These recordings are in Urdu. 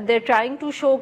they're trying to show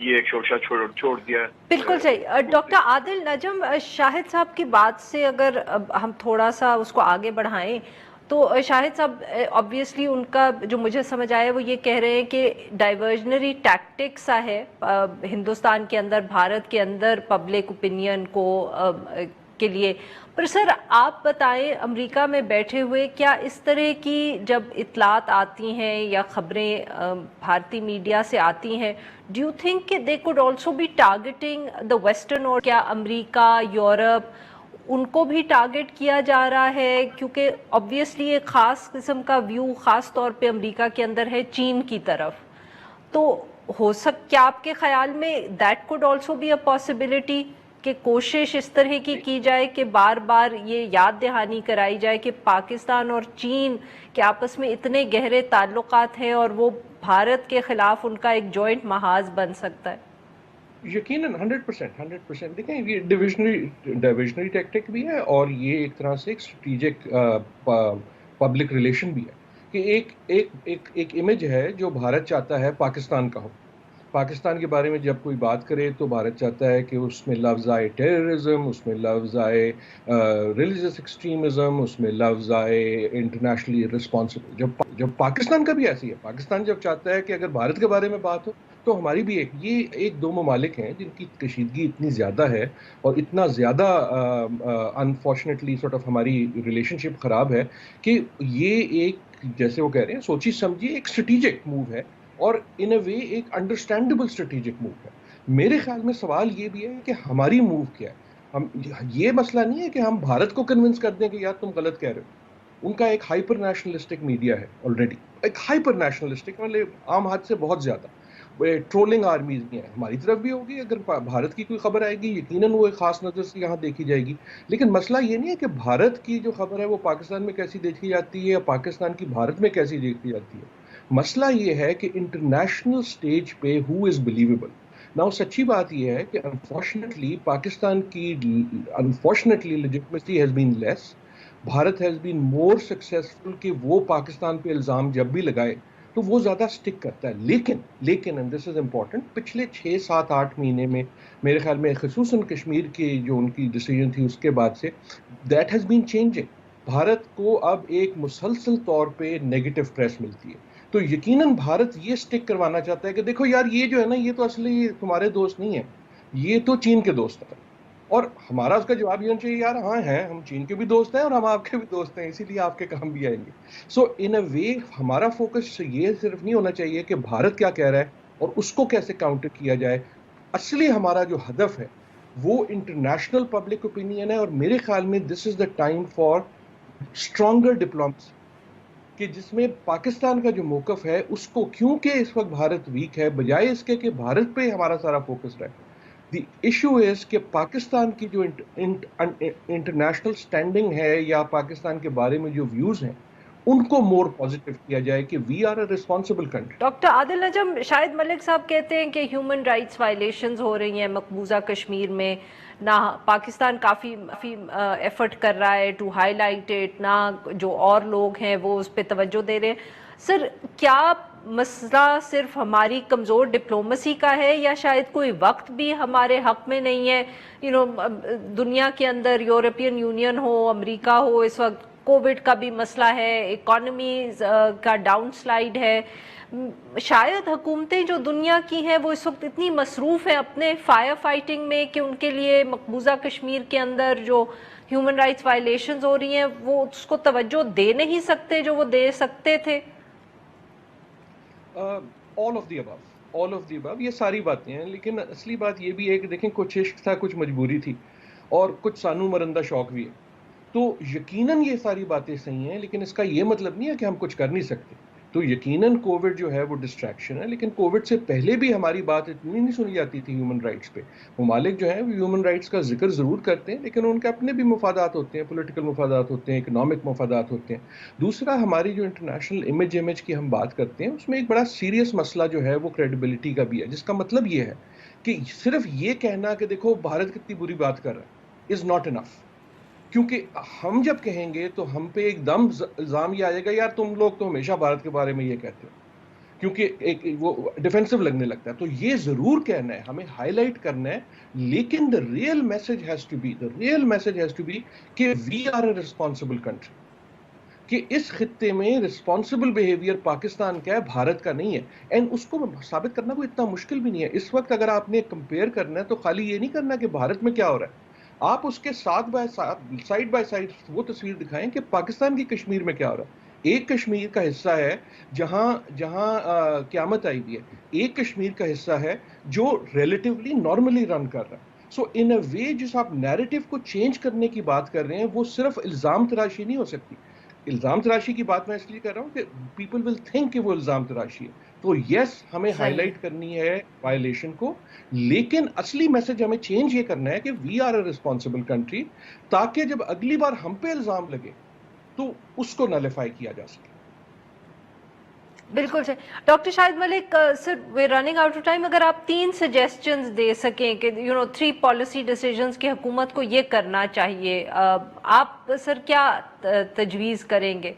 یہ ایک شوشہ چھوڑ دیا. بالکل صحیح. ڈاکٹر عادل نجم، شاہد صاحب کی بات سے اگر ہم تھوڑا سا اس کو آگے بڑھائیں تو شاہد صاحب آبویسلی ان کا جو مجھے سمجھ آیا وہ یہ کہہ رہے ہیں کہ ڈائیورژنری ٹیکٹک سا ہے ہندوستان کے اندر، بھارت کے اندر پبلک اوپینین کو کے لیے. پر سر آپ بتائیں، امریکہ میں بیٹھے ہوئے کیا اس طرح کی جب اطلاعات آتی ہیں یا خبریں بھارتی میڈیا سے آتی ہیں، ڈو یو تھنک کہ they could also be targeting the western, اور کیا امریکہ، یورپ ان کو بھی ٹارگٹ کیا جا رہا ہے؟ کیونکہ آبویسلی ایک خاص قسم کا ویو خاص طور پہ امریکہ کے اندر ہے چین کی طرف. تو کیا آپ کے خیال میں that could also be a possibility کہ کوشش اس طرح کی جائے کہ بار بار یہ یاد دہانی کرائی جائے کہ پاکستان اور چین کے آپس میں اتنے گہرے تعلقات ہیں اور وہ بھارت کے خلاف ان کا ایک جوائنٹ محاذ بن سکتا ہے؟ یقیناً 100%. دیکھیں یہ ڈیویژنری ٹیکٹک بھی ہے اور یہ ایک طرح سے ایک اسٹریٹجک پبلک ریلیشن بھی ہے کہ ایک امیج ہے جو بھارت چاہتا ہے پاکستان کا ہو. پاکستان کے بارے میں جب کوئی بات کرے تو بھارت چاہتا ہے کہ اس میں لفظ آئے ٹیررزم، اس میں لفظ آئے ریلیجس ایکسٹریمزم، اس میں لفظ آئے انٹرنیشنلی رسپانسبل. جب پاکستان کا بھی ایسی ہے، پاکستان جب چاہتا ہے کہ اگر بھارت کے بارے میں بات ہو تو ہماری بھی یہ ایک دو ممالک ہیں جن کی کشیدگی اتنی زیادہ ہے اور اتنا زیادہ انفارچونیٹلی سارٹ آف ہماری ریلیشن شپ خراب ہے کہ یہ ایک، جیسے وہ کہہ رہے ہیں، سوچی سمجھی ایک اسٹریٹجک موو ہے اور ان اے وے ایک انڈرسٹینڈیبل اسٹریٹجک موو ہے. میرے خیال میں سوال یہ بھی ہے کہ ہماری موو کیا ہے. یہ مسئلہ نہیں ہے کہ ہم بھارت کو کنونس کر دیں کہ یار تم غلط کہہ رہے ہو. ان کا ایک ہائپر نیشنلسٹک میڈیا ہے آلریڈی، ایک ہائپر نیشنلسٹک، مطلب عام حد سے بہت زیادہ. ٹرولنگ آرمیز بھی ہیں، ہماری طرف بھی ہوگی. اگر بھارت کی کوئی خبر آئے گی یقیناً وہ ایک خاص نظر سے یہاں دیکھی جائے گی. لیکن مسئلہ یہ نہیں ہے کہ بھارت کی جو خبر ہے وہ پاکستان میں کیسی دیکھی جاتی ہے یا پاکستان کی بھارت میں کیسی دیکھی جاتی ہے. مسئلہ یہ ہے کہ انٹرنیشنل سٹیج پہ ہو از بلیویبل. ناؤ سچی بات یہ ہے کہ انفارچونیٹلی پاکستان کی legitimacy has been less. Bharat has been more successful کہ وہ پاکستان پہ الزام جب بھی لگائے تو وہ زیادہ سٹک کرتا ہے. لیکن اینڈ دس از امپورٹنٹ، پچھلے 6-7-8 مہینے میں میرے خیال میں خصوصاً کشمیر کی جو ان کی ڈیسیجن تھی اس کے بعد سے that has been changing. Bharat کو اب ایک مسلسل طور پہ نیگیٹو پریس ملتی ہے. تو یقیناً بھارت یہ سٹک کروانا چاہتا ہے کہ دیکھو یار یہ جو ہے نا یہ تو اصلی تمہارے دوست نہیں ہیں، یہ تو چین کے دوست ہیں. اور ہمارا اس کا جواب یہ ہونا چاہیے یار ہاں ہیں، ہم چین کے بھی دوست ہیں اور ہم آپ کے بھی دوست ہیں، اسی لیے آپ کے کام بھی آئیں گے. سو ان اے وے ہمارا فوکس یہ صرف نہیں ہونا چاہیے کہ بھارت کیا کہہ رہا ہے اور اس کو کیسے کاؤنٹر کیا جائے. اصلی ہمارا جو ہدف ہے وہ انٹرنیشنل پبلک اوپینین ہے. اور میرے خیال میں this is the time for stronger diplomacy کہ جس میں پاکستان کا جو موقف ہے اس کو، کیونکہ اس وقت بھارت ویک ہے، بجائے اس کے کہ بھارت پہ ہمارا سارا فوکس رہے. دی ایشو از کہ پاکستان کی جو انٹرنیشنل سٹینڈنگ ہے یا پاکستان کے بارے میں جو ویوز ہیں ان کو مور پازیٹیو کیا جائے کہ we are a responsible country. Doctor Adil Najam, Shahid Malik sahab کہتے ہیں کہ ہیومن رائٹس وائلیشنز ہو رہی ہیں مقبوضہ کشمیر میں، نہ پاکستان کافی ایفرٹ کر رہا ہے ٹو ہائی لائٹ اٹ، نہ جو اور لوگ ہیں وہ اس پہ توجہ دے رہے ہیں. سر کیا مسئلہ صرف ہماری کمزور ڈپلومسی کا ہے یا شاید کوئی وقت بھی ہمارے حق میں نہیں ہے؟ دنیا کے اندر یورپین یونین ہو، امریکہ ہو، اس وقت کووڈ کا بھی مسئلہ ہے، اکانومی کا ڈاؤن سلائیڈ ہے. شاید حکومتیں جو دنیا کی ہیں وہ اس وقت اتنی مصروف ہیں اپنے فائر فائٹنگ میں کہ ان کے لیے مقبوضہ کشمیر کے اندر جو ہیومن رائٹس وائلیشنز ہو رہی ہیں وہ اس کو توجہ دے نہیں سکتے جو وہ دے سکتے تھے. آل آف دی ابو یہ ساری باتیں ہیں، لیکن اصلی بات یہ بھی ہے کہ دیکھیں کچھ عشق تھا، کچھ مجبوری تھی اور کچھ سانو مرندہ شوق بھی ہے. تو یقیناً یہ ساری باتیں صحیح ہیں، لیکن اس کا یہ مطلب نہیں ہے کہ ہم کچھ کر نہیں سکتے. تو یقیناً کووڈ جو ہے وہ ڈسٹریکشن ہے، لیکن کووڈ سے پہلے بھی ہماری بات اتنی نہیں سنی جاتی تھی ہیومن رائٹس پہ. ممالک جو ہیں وہ ہیومن رائٹس کا ذکر ضرور کرتے ہیں لیکن ان کے اپنے بھی مفادات ہوتے ہیں، پولیٹیکل مفادات ہوتے ہیں، اکنامک مفادات ہوتے ہیں. دوسرا ہماری جو انٹرنیشنل امیج کی ہم بات کرتے ہیں اس میں ایک بڑا سیریس مسئلہ جو ہے وہ کریڈیبلٹی کا بھی ہے، جس کا مطلب یہ ہے کہ صرف یہ کہنا کہ دیکھو بھارت کتنی بری بات کر رہا ہے از ناٹ انف. کیونکہ ہم جب کہیں گے تو ہم پہ ایک دم الزام یہ آ جائے گا یار تم لوگ تو ہمیشہ بھارت کے بارے میں یہ کہتے ہو. کیونکہ ایک وہ ڈیفینسو لگنے لگتا ہے. تو یہ ضرور کہنا ہے, ہمیں ہائی لائٹ کرنا ہے, لیکن the real message has to be کہ we are a responsible country, کہ اس خطے میں رسپانسبل بیہیویئر پاکستان کا ہے, بھارت کا نہیں ہے. اینڈ اس کو ثابت کرنا کوئی اتنا مشکل بھی نہیں ہے. اس وقت اگر آپ نے کمپیئر کرنا ہے تو خالی یہ نہیں کرنا کہ بھارت میں کیا ہو رہا ہے, آپ اس کے ساتھ سائڈ بائی سائڈ وہ تصویر دکھائیں کہ پاکستان کی کشمیر میں کیا ہو رہا ہے. ایک کشمیر کا حصہ ہے جہاں قیامت آئی ہوئی ہے, ایک کشمیر کا حصہ ہے جو ریلیٹیولی نارملی رن کر رہا ہے. سو ان اے وے جس آپ نیریٹو کو چینج کرنے کی بات کر رہے ہیں وہ صرف الزام تراشی نہیں ہو سکتی. الزام تراشی کی بات میں اس لیے کر رہا ہوں کہ پیپل ول تھنک کہ وہ الزام تراشی ہے. تو یس, ہمیں ہائی لائٹ کرنی ہے وائلیشن کو, لیکن اصلی میسج ہمیں چینج یہ کرنا ہے کہ we are a responsible country, تاکہ جب اگلی بار ہم پہ الزام لگے تو اس کو نلیفائی کیا جا سکے. بالکل صحیح. Doctor Shahid Malik sir, we running out of time, اگر آپ 3 سجیسٹنز دے سکیں کہ 3 پالیسی ڈیسیجنز کہ حکومت کو یہ کرنا چاہیے, آپ سر کیا تجویز کریں گے؟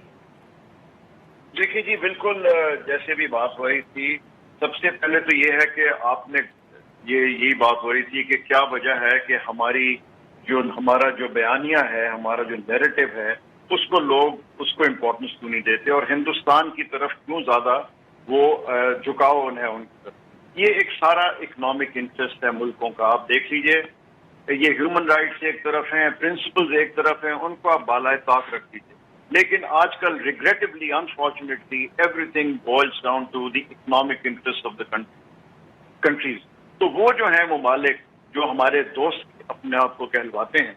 دیکھیے جی, بالکل جیسے بھی بات ہو رہی تھی, سب سے پہلے تو یہ ہے کہ آپ نے یہی بات ہو رہی تھی کہ کیا وجہ ہے کہ ہمارا جو بیانیہ ہے, ہمارا جو نیریٹو ہے, اس کو لوگ اس کو امپورٹنس کیوں نہیں دیتے, اور ہندوستان کی طرف کیوں زیادہ وہ جھکاؤ ہے ان کی طرف. یہ ایک سارا اکنامک انٹرسٹ ہے ملکوں کا. آپ دیکھ لیجئے, یہ ہیومن رائٹس ایک طرف ہیں, پرنسپلز ایک طرف ہیں, ان کو آپ بالائے طاق رکھ دیجیے. لیکن آج کل regrettably, unfortunately, everything boils down to the economic interest of the countries. تو وہ جو ہیں ممالک جو ہمارے دوست اپنے آپ کو کہلواتے ہیں,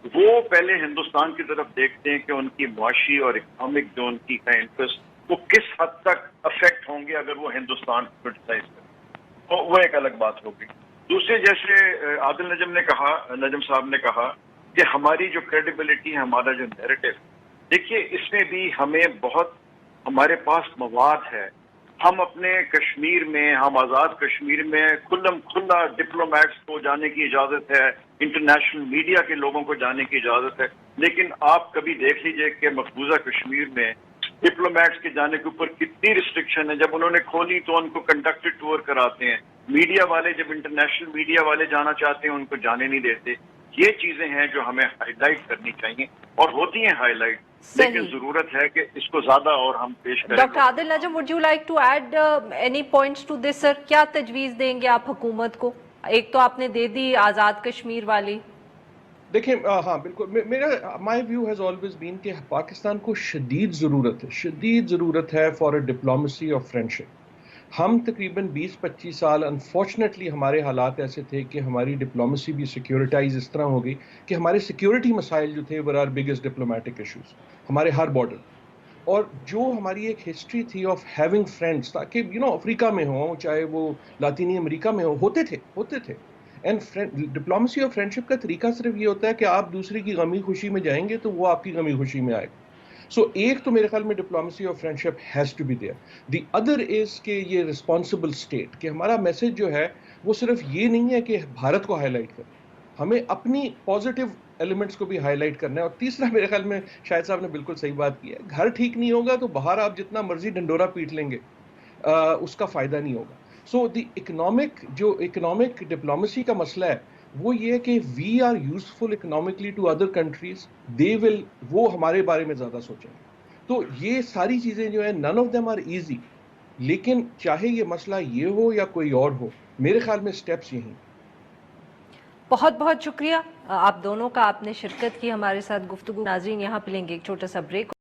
وہ پہلے ہندوستان کی طرف دیکھتے ہیں کہ ان کی معاشی اور اکنامک جو ان کی کا انٹرسٹ وہ کس حد تک افیکٹ ہوں گے اگر وہ ہندوستان کو کرٹیسائز کریں. تو وہ ایک الگ بات ہوگی. دوسرے, جیسے عادل نجم صاحب نے کہا کہ ہماری جو کریڈیبلٹی ہے, ہمارا جو نیریٹو, دیکھیے اس میں بھی ہمارے پاس مواد ہے. ہم اپنے کشمیر میں, ہم آزاد کشمیر میں کھلا ڈپلومیٹس کو جانے کی اجازت ہے, انٹرنیشنل میڈیا کے لوگوں کو جانے کی اجازت ہے, لیکن آپ کبھی دیکھ لیجئے کہ مقبوضہ کشمیر میں ڈپلومیٹس کے جانے کے اوپر کتنی ریسٹرکشن ہے. جب انہوں نے کھولی تو ان کو کنڈکٹڈ ٹور کراتے ہیں. میڈیا والے, جب انٹرنیشنل میڈیا والے جانا چاہتے ہیں, ان کو جانے نہیں دیتے. یہ چیزیں ہیں جو ہمیں ہائی لائٹ کرنی چاہیے, اور ہوتی ہیں ہائی لائٹ, لیکن ضرورت ہے کہ اس کو زیادہ اور ہم پیش کریں. Doctor Adil Najam, would you like to add any points to this sir? کیا تجویز دیں گے آپ حکومت کو؟ ایک تو آپ نے دے دی آزاد کشمیر والی. دیکھیں, ہاں بالکل, میرا my view has always been کہ پاکستان کو شدید ضرورت ہے for a diplomacy of friendship. ہم تقریباً 20-25 سال انفارچونیٹلی ہمارے حالات ایسے تھے کہ ہماری ڈپلومیسی بھی سیکیورٹائز اس طرح ہو گئی کہ ہمارے سیکیورٹی مسائل جو تھے ور آر بگیسٹ ڈپلومیٹک ایشوز ہمارے ہر بارڈر. اور جو ہماری ایک ہسٹری تھی آف ہیونگ فرینڈس, تاکہ افریقہ میں ہوں, چاہے وہ لاطینی امریکہ میں ہوں, ہوتے تھے. اینڈ ڈپلومیسی اور فرینڈشپ کا طریقہ صرف یہ ہوتا ہے کہ آپ دوسرے کی غمی خوشی میں جائیں گے تو وہ آپ کی غمی خوشی میں آئے گا. سو ایک تو میرے خیال میں ڈپلومیسی اور friendship has to be there. The other is کہ یہ رسپانسبل اسٹیٹ, کہ ہمارا میسج جو ہے وہ صرف یہ نہیں ہے کہ بھارت کو ہائی لائٹ کریں, ہمیں اپنی پازیٹیو ایلیمنٹس کو بھی ہائی لائٹ کرنا ہے. اور تیسرا میرے خیال میں شاہد صاحب نے بالکل صحیح بات کی ہے, گھر ٹھیک نہیں ہوگا تو باہر آپ جتنا مرضی ڈنڈورا پیٹ لیں گے اس کا فائدہ نہیں ہوگا. سو دی اکنامک ڈپلومیسی کا مسئلہ ہے وہ یہ کہ we are useful economically to other countries, وہ ہمارے بارے میں زیادہ سوچیں گے. تو یہ ساری چیزیں جو ہیں, none of them are easy, لیکن چاہے یہ مسئلہ یہ ہو یا کوئی اور ہو, میرے خیال میں سٹیپس یہی. بہت بہت شکریہ آپ دونوں کا, آپ نے شرکت کی ہمارے ساتھ گفتگو. ناظرین, یہاں پہ لیں گے ایک چھوٹا سا بریک.